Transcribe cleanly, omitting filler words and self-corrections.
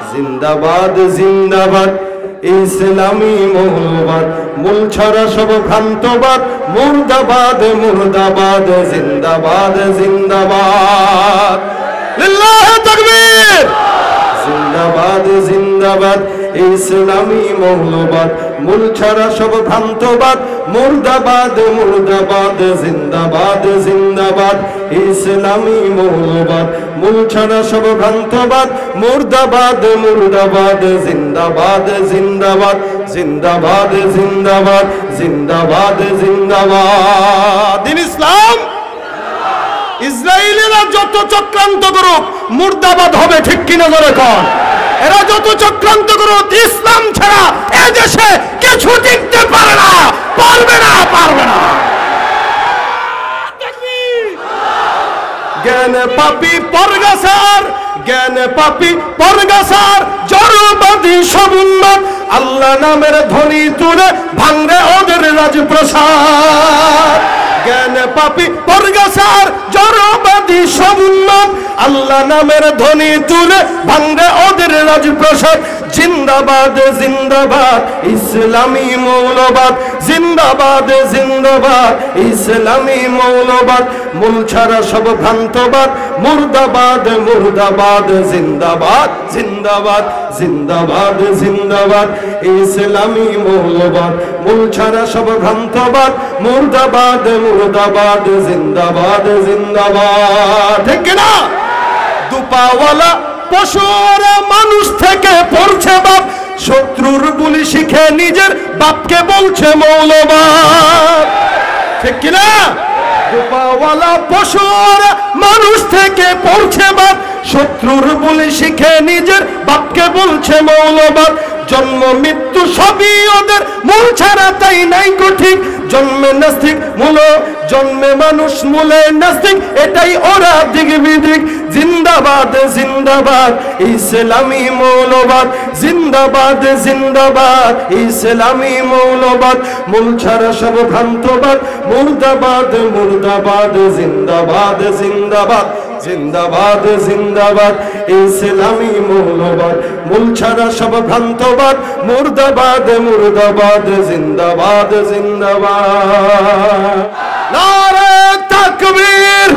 জিন্দাবাদ জিন্দাবাদ ইসলামী মৌলবাদ মূল ছাড়া সব ভ্রান্তবাদ মুর্দাবাদ মুর্দাবাদ জিন্দাবাদ জিন্দাবাদ লিল্লাহি তাকবীর জিন্দাবাদ জিন্দাবাদ ইসলামী মৌলবাদ মূল ছাড়া সব ভ্রান্তবাদ মুর্দাবাদ মুর্দাবাদ জিন্দাবাদ জিন্দাবাদ ইসলামী মৌলবাদ মূল ছাড়া সব ভ্রান্তবাদ মুর্দাবাদ মুর্দাবাদ জিন্দাবাদ জিন্দাবাদ জিন্দাবাদ জিন্দাবাদ জিন্দাবাদ জিন্দাবাদ দিন ইসলাম ইসরায়েলিরা যত চক্রান্ত করুক মুর্দাবাদ হবে ঠিক কিনা জোরে কর এরা যত চক্রান্ত করুক ইসলাম ছাড়া এই দেশে কিছু টিকতে পারে না পারবে না পারবে না জ্ঞান পাপী পরগাছার জ্ঞান পাপী পরগাছার জড়বাদী সবুন্নত আল্লাহ নামের ধ্বনি তুলে ভাঙরে ওদের রাজপ্রসাদ জ্ঞান পাপী পরগাছার জড়বাদী সবুন্নত আল্লাহ নামের ধ্বনি তুলে ভাঙরে ওদের রাজপ্রসাদ জিন্দাবাদ জিন্দাবাদ ইসলামী মৌলবাদ জিন্দাবাদ জিন্দাবাদ ইসলামী মৌলবাদ মূল ছাড়া সব ভ্রান্তবাদ মুর্দাবাদ মুর্দাবাদ জিন্দাবাদ জিন্দাবাদ জিন্দাবাদ জিন্দাবাদ ইসলামী মৌলবাদ মূল ছাড়া সব ভ্রান্তবাদ মুর্দাবাদ মুর্দাবাদ জিন্দাবাদ জিন্দাবাদ ঠিক না দুপাওয়ালা পশুরা মানুষ থেকে পড়ছে বাপ শত্রুর বুলি শিখে নিজের বাপকে বলছে মৌলবাদ ঠিক কিনা দুপাওয়ালা পশুরা মানুষ থেকে পড়ছে বাপ শত্রুর বুলি শিখে নিজের বাপকে বলছে মৌলবাদ জন্ম মৃত্যু সবই ওদের মূল ছাড়া তাই নাই ঠিক জন্মে নাস্তিক মূল জন্মে মানুষ মূলে নাস্তিক এটাই ওরা দিক বিদিক জিন্দাবাদ জিন্দাবাদ ইসলামী মৌলবাদ জিন্দাবাদ জিন্দাবাদ ইসলামী মৌলবাদ মূল ছাড়া সব ভ্রান্তবাদ মুর্দাবাদ মুর্দাবাদ জিন্দাবাদ জিন্দাবাদ জিন্দাবাদ জিন্দাবাদ ইসলামী মৌলবাদ মূল ছাড়া সব ভ্রান্তবাদ মুর্দাবাদ মুর্দাবাদ জিন্দাবাদ জিন্দাবাদ নারে তাকবীর